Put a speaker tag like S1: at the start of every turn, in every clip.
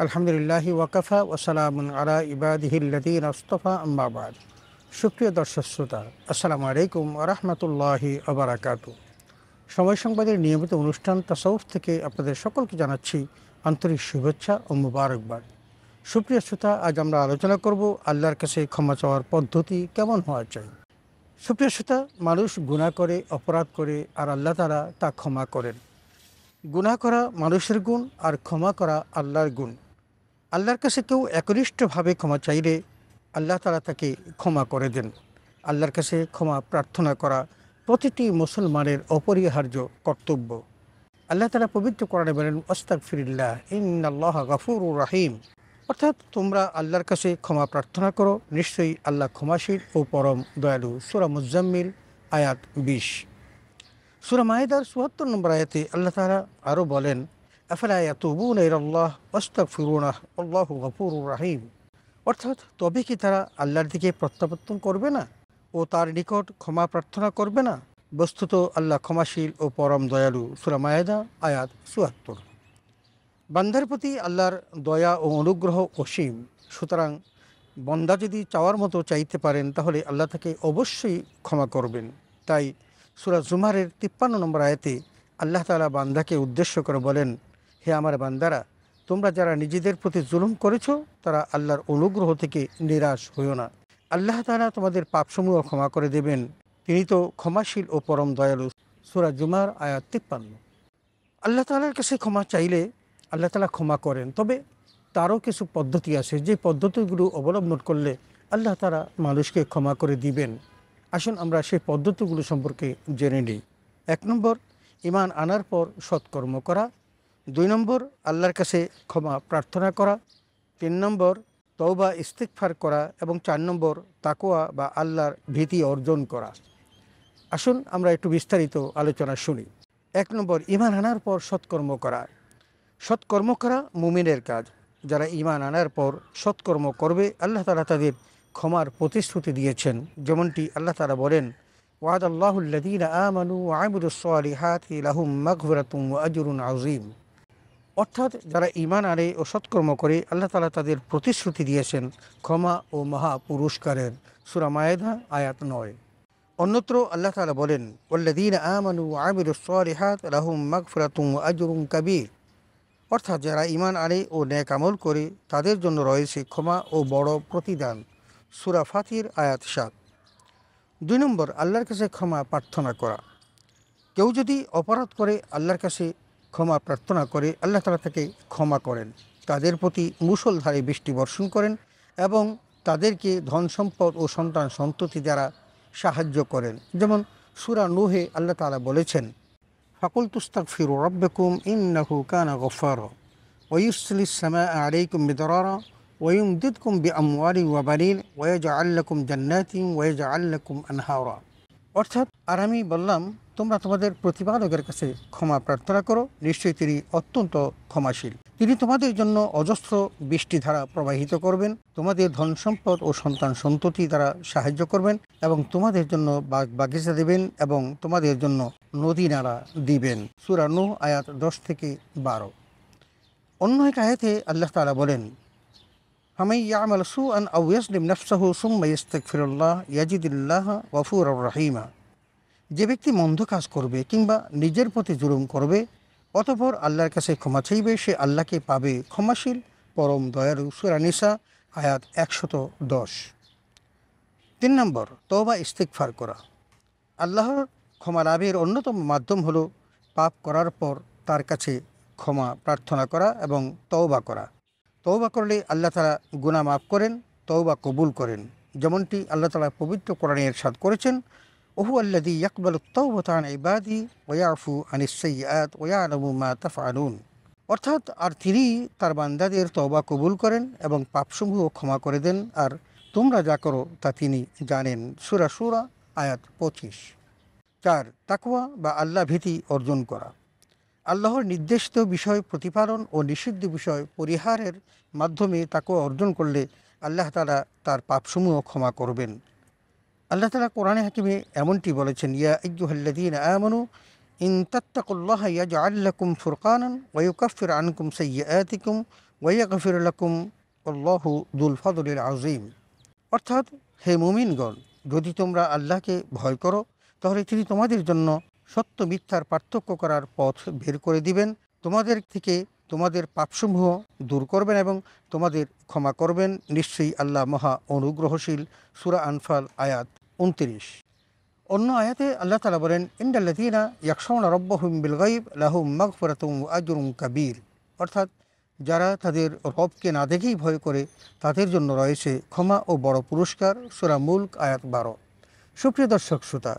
S1: আলহামদুলিল্লাহি ওয়াকাফা ওয়াসালামুন আলা ইবাদিহিল্লাযীনা ইসতাফা আম্মা বা'দ। সুপ্রিয় দর্শক শ্রোতা, আসসালামু আলাইকুম ওয়া রাহমাতুল্লাহি ওয়া বারাকাতুহু। সময় সংবাদের নিয়মিত অনুষ্ঠান তাসাউফ থেকে আপনাদের সকলকে জানাচ্ছি আন্তরিক শুভেচ্ছা ও মুবারকবাদ। সুপ্রিয় শ্রোতা, আজ আমরা আলোচনা করব আল্লাহর কাছে ক্ষমা চাওয়ার পদ্ধতি কেমন হওয়া চাই। সুপ্রিয় শ্রোতা, মানুষ গুনাহ করে, অপরাধ করে, আর আল্লাহ তাআলা তা ক্ষমা করেন। গুনাহ করা মানুষের গুণ আর ক্ষমা করা আল্লাহর গুণ। আল্লাহর কাছে কেউ একনিষ্ঠভাবে ক্ষমা চাইলে আল্লাহ তাআলা তাকে ক্ষমা করে দেন। আল্লাহর কাছে ক্ষমা প্রার্থনা করা প্রতিটি মুসলমানের অপরিহার্য কর্তব্য। আল্লাহ তাআলা পবিত্র কোরআনে বলেন, আস্তাগফিরুল্লাহ ইন্নাল্লাহা গফুরুর রহিম। অর্থাৎ তোমরা আল্লাহর কাছে ক্ষমা প্রার্থনা করো, নিশ্চয়ই আল্লাহ ক্ষমাশীল ও পরম দয়ালু। সূরা মুজাম্মিল আয়াত 20। সূরা মায়েদার ৭৪ নম্বর আয়াতে আল্লাহ তাআলা আরও বলেন, আফালা ইয়াতুবুনা ইলাল্লাহ ওয়াস্তাগফিরুনাহু আল্লাহু গফুরুর রহিম। অর্থাৎ তবে কি তারা আল্লাহর দিকে প্রত্যাবর্তন করবে না ও তার নিকট ক্ষমা প্রার্থনা করবে না? বস্তুত আল্লাহ ক্ষমাশীল ও পরম দয়ালু। সূরা মায়েদা আয়াত ৭৪। বান্দার প্রতি আল্লাহর দয়া ও অনুগ্রহ অসীম। সুতরাং বান্দা যদি চাওয়ার মতো চাইতে পারেন তাহলে আল্লাহ তাকে অবশ্যই ক্ষমা করবেন। তাই সূরা জুমারের ৫৩ নম্বর আয়াতে আল্লাহ তাআলা বান্দাকে উদ্দেশ্য করে বলেন, হে আমার বান্দারা, তোমরা যারা নিজেদের প্রতি জুলুম করেছো তারা আল্লাহর অনুগ্রহ থেকে নিরাশ হইও না। আল্লাহ তাআলা তোমাদের পাপসমূহ ক্ষমা করে দেবেন, তিনি তো ক্ষমাশীল ও পরম দয়ালু। সূরা জুমার আয়াত ৫৩। আল্লাহ তাআলার কাছে ক্ষমা চাইলে আল্লাহ তাআলা ক্ষমা করেন, তবে তারও কিছু পদ্ধতি আছে, যে পদ্ধতিগুলো অবলম্বন করলে আল্লাহ তাআলা মানুষকে ক্ষমা করে দিবেন। আসুন আমরা সেই পদ্ধতিগুলো সম্পর্কে জেনে নিই। ১ নম্বর, ঈমান আনার পর সৎকর্ম করা। ২ নম্বর, আল্লাহর কাছে ক্ষমা প্রার্থনা করা। ৩ নম্বর, তওবা ইস্তিগফার করা। এবং ৪ নম্বর, তাকওয়া বা আল্লাহর ভীতি অর্জন করা। আসুন আমরা একটু বিস্তারিত আলোচনা শুনি। ১ নম্বর, ঈমান আনার পর সৎকর্ম করা। সৎকর্ম করা মুমিনের কাজ। যারা ঈমান আনার পর সৎকর্ম করবে আল্লাহ তাআলা তাদের ক্ষমার প্রতিশ্রুতি দিয়েছেন। যেমনটি আল্লাহ তাআলা বলেন, ওয়াদাল্লাহুল্লাযীনা আমানু ওয়া আমিলুস সালিহাতি লাহুম মাগফিরাতুন ওয়া আজরুন আযীম। অর্থাৎ যারা ঈমান আনে ও সৎকর্ম করে আল্লাহ তাআলা তাদের প্রতিশ্রুতি দিয়েছেন ক্ষমা ও মহা পুরস্কারের। সূরা মায়েদা আয়াত ৯। অন্যত্র আল্লাহ তাআলা বলেন, ওয়াল্লাযীনা আমানু ওয়া আমিলুস সালিহাতি লাহুম মাগফিরাতুন ওয়া আজরুন কাবীর। অর্থাৎ যারা ঈমান আনে ও নেক আমল করে তাদের জন্য রয়েছে ক্ষমা ও বড় প্রতিদান। সূরা ফাতির আয়াত ৭। ২ নম্বর, আল্লাহর কাছে ক্ষমা প্রার্থনা করা। কেউ যদি অপরাধ করে আল্লাহর কাছে ক্ষমা প্রার্থনা করে আল্লাহ তাআলা তাকে ক্ষমা করেন, তাদের প্রতি মুষলধারে বৃষ্টি বর্ষণ করেন এবং তাদেরকে ধন সম্পদ ও সন্তান সন্ততি দ্বারা সাহায্য করেন। যেমন সূরা নূহে আল্লাহ তাআলা বলেছেন, ফাকুলতু আস্তাগফিরু রাব্বাকুম ইন্নাহু কানা গফফারা ওয়া ইউরসিলিস সামাআ আলাইকুম মিদরারা ওয়া ইউমদিদকুম বিআমওয়ালিন ওয়া বানিন ওয়া ইয়াজআল লাকুম জান্নাতিন ওয়া ইয়াজআল লাকুম আনহারা। অর্থাৎ আর আমি বললাম, তোমরা তোমাদের প্রতিপালকের কাছে ক্ষমা প্রার্থনা করো, নিশ্চয়ই তিনি অত্যন্ত ক্ষমাশীল। তিনি তোমাদের জন্য অজস্র বৃষ্টিধারা প্রবাহিত করবেন, তোমাদের ধন সম্পদ ও সন্তান সন্ততি দ্বারা সাহায্য করবেন এবং তোমাদের জন্য বাগ বাগিচা দেবেন এবং তোমাদের জন্য নদী নালা দিবেন। সূরা নূহ আয়াত ১০ থেকে ১২। অন্য এক আয়াতে আল্লাহ তাআলা বলেন, ফামান ইয়ামাল সুআন আও ইয়াজলিম নাফসাহু সুম্মা ইস্তাগফিরুল্লাহ ইয়াজিদিল্লাহা গফুরার রহিমা। যে ব্যক্তি মন্দ কাজ করবে কিংবা নিজের প্রতি জুলুম করবে অতঃপর আল্লাহর কাছে ক্ষমা চাইবে, সে আল্লাহকে পাবে ক্ষমাশীল পরম দয়ালু। সূরা নিসা আয়াত ১১০। ৩ নম্বর, তওবা ইস্তিগফার করা। আল্লাহর ক্ষমা লাভের অন্যতম মাধ্যম হলো পাপ করার পর তার কাছে ক্ষমা প্রার্থনা করা এবং তওবা করা। তওবা করলে আল্লাহ তাআলা গুনাহ মাফ করেন, তওবা কবুল করেন। যেমনটি আল্লাহ তাআলা পবিত্র কোরআনে ইরশাদ করেছেন, ওহুয়া আল্লাযী ইয়াকবালুত তাওবাতা আন ইবাদিহি ওয়া ইয়াফু আনিস সাইয়্যাত ওয়া ইয়ালামু মা তাফআলুন। অর্থাৎ আর তিনি তার বান্দাদের তওবা কবুল করেন এবং পাপসমূহ ক্ষমা করে দেন, আর তোমরা যা করো তা তিনি জানেন। সূরা শূরা আয়াত ২৫। ৪, তাকওয়া বা আল্লাহ ভীতি অর্জন করা। আল্লাহর নির্দেশিত বিষয় প্রতিপালন ও নিষিদ্ধ বিষয় পরিহারের মাধ্যমে তাকওয়া অর্জন করলে আল্লাহ তাআলা তার পাপসমূহ ক্ষমা করবেন। আল্লাহ তাআলা কোরআনে হাকিমে এমনটি বলেছেন, ইয়া আইয়ুহাল্লাযীনা আমানু ইন তাত্তাকুল্লাহা ইয়াজআল লাকুম ফুরকানান ওয়া ইউকাফির আনকুম সাইয়্যাতিকুম ওয়াইয়াগফির লাকুম আল্লাহু যুল ফাদলিল আযীম। অর্থাৎ, হে মুমিনগণ, যদি তোমরা আল্লাহকে ভয় করো তাহলে তিনি তোমাদের জন্য সত্য মিথ্যার পার্থক্য করার পথ বের করে দিবেন, তোমাদের থেকে তোমাদের পাপসমূহ দূর করবেন এবং তোমাদের ক্ষমা করবেন। নিশ্চয়ই আল্লাহ মহা অনুগ্রহশীল। সূরা আনফাল আয়াত ২৯। অন্য আয়াতে আল্লাহ তাআলা বলেন, ইন্নাল্লাযীনা ইয়াখশাউনা রাব্বাহুম বিল গায়ব লাহুম মাগফিরাতুন ওয়া আজরুন কাবীর। অর্থাৎ, যারা তাদের রবকে না দেখেই ভয় করে তাদের জন্য রয়েছে ক্ষমা ও বড় পুরস্কার। সূরা মুলক আয়াত ১২। সুপ্রিয় দর্শক শ্রোতা,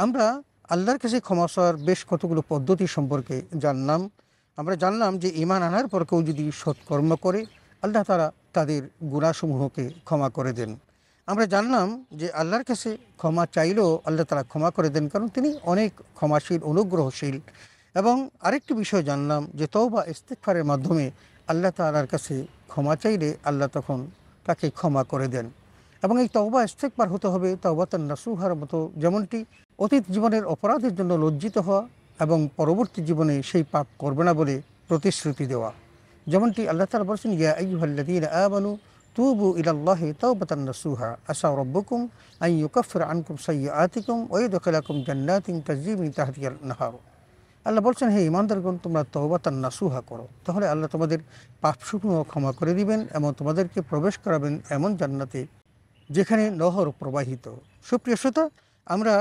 S1: আমরা আল্লাহর কাছে ক্ষমা চাওয়ার বেশ কতগুলো পদ্ধতি সম্পর্কে জানলাম। আমরা জানলাম যে ঈমান আনার পর কেউ যদি সৎকর্ম করে আল্লাহ তাআলা তাদের গুনাহসমূহকে ক্ষমা করে দেন। আমরা জানলাম যে আল্লাহর কাছে ক্ষমা চাইলেও আল্লাহ তাআলা ক্ষমা করে দেন, কারণ তিনি অনেক ক্ষমাশীল, অনুগ্রহশীল। এবং আরেকটি বিষয় জানলাম যে তওবা ইস্তিগফারের মাধ্যমে আল্লাহ তাআলার কাছে ক্ষমা চাইলে আল্লাহ তখন তাকে ক্ষমা করে দেন। এবং এই তওবা ইস্তিগফার হতে হবে তাওবাতান নাসুহার মতো, যেমনটি অতীত জীবনের অপরাধের জন্য লজ্জিত হওয়া এবং পরবর্তী জীবনে সেই পাপ করবে না বলে প্রতিশ্রুতি দেওয়া। যেমনটি আল্লাহ তাআলা বলেছেন, ইয়া আইয়ুহাল্লাযীনা আমানু তুবু ইলাল্লাহি তাওবাতান নাসুহা আসা রাব্বুকুম আন ইউকাফিরা আনকুম সাইয়্যাতিকুম ওয়া ইউদখিলাকুম জান্নাতিন তাজরি মিন তাহতিহাল আনহার। আল্লাহ বলছেন, হে ঈমানদারগণ, তোমরা তওবাতান নাসুহা করো, তাহলে আল্লাহ তোমাদের পাপসমূহ ক্ষমা করে দিবেন এবং তোমাদেরকে প্রবেশ করাবেন এমন জান্নাতে যেখানে নহর প্রবাহিত। সুপ্রিয় শ্রোতা, আমরা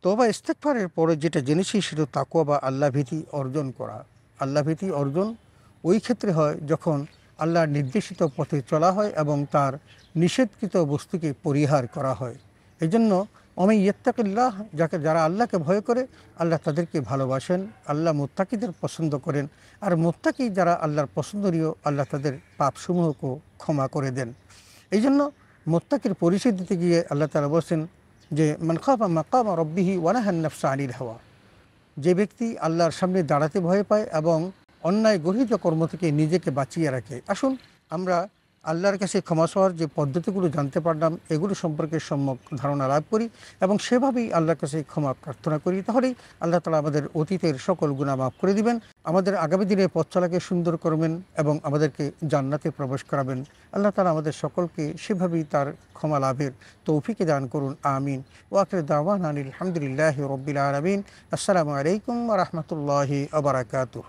S1: তওবা ইস্তিগফারের পরে যেটা জেনেছি সেটা তাকওয়া বা আল্লাহ ভীতি অর্জন করা। আল্লাহ ভীতি অর্জন ওই ক্ষেত্রে হয় যখন আল্লাহর নির্দেশিত পথে চলা হয় এবং তার নিষেধকৃত বস্তুকে পরিহার করা হয়। এই জন্য অমি ইত্তাকিল্লাহ, যারা আল্লাহকে ভয় করে আল্লাহ তাদেরকে ভালোবাসেন, আল্লাহ মুত্তাকিদের পছন্দ করেন। আর মুত্তাকি যারা আল্লাহর পছন্দনীয়, আল্লাহ তাদের পাপসমূহকেও ক্ষমা করে দেন। এই জন্য মুত্তাকির পরিচয় দিতে গিয়ে আল্লাহ তাআলা বলছেন যে, মান খাফা মাকামা রাব্বিহি ওয়া নাহান নাফসা আনিল হাওয়া। যে ব্যক্তি আল্লাহর সামনে দাঁড়াতে ভয় পায় এবং অন্যায় গর্হিত কর্ম থেকে নিজেকে বাঁচিয়ে রাখে। আসুন আমরা আল্লাহর কাছে ক্ষমা চাওয়ার যে পদ্ধতিগুলো জানতে পারলাম এগুলো সম্পর্কে সম্যক ধারণা লাভ করি এবং সেভাবেই আল্লাহর কাছে ক্ষমা প্রার্থনা করি। তাহলেই আল্লাহ তাআলা আমাদের অতীতের সকল গুনাহ মাফ করে দিবেন, আমাদের আগামী দিনে পথ চলাকে সুন্দর করবেন এবং আমাদেরকে জান্নাতে প্রবেশ করাবেন। আল্লাহ তাআলা আমাদের সকলকে সেভাবেই তার ক্ষমা লাভের তৌফিক দান করুন। আমিন। ওয়া আখিরু দাওয়ানা আনিল হামদুলিল্লাহি রাব্বিল আলামিন। আসসালামু আলাইকুম ওয়া রাহমাতুল্লাহি ওয়া বারাকাতুহু।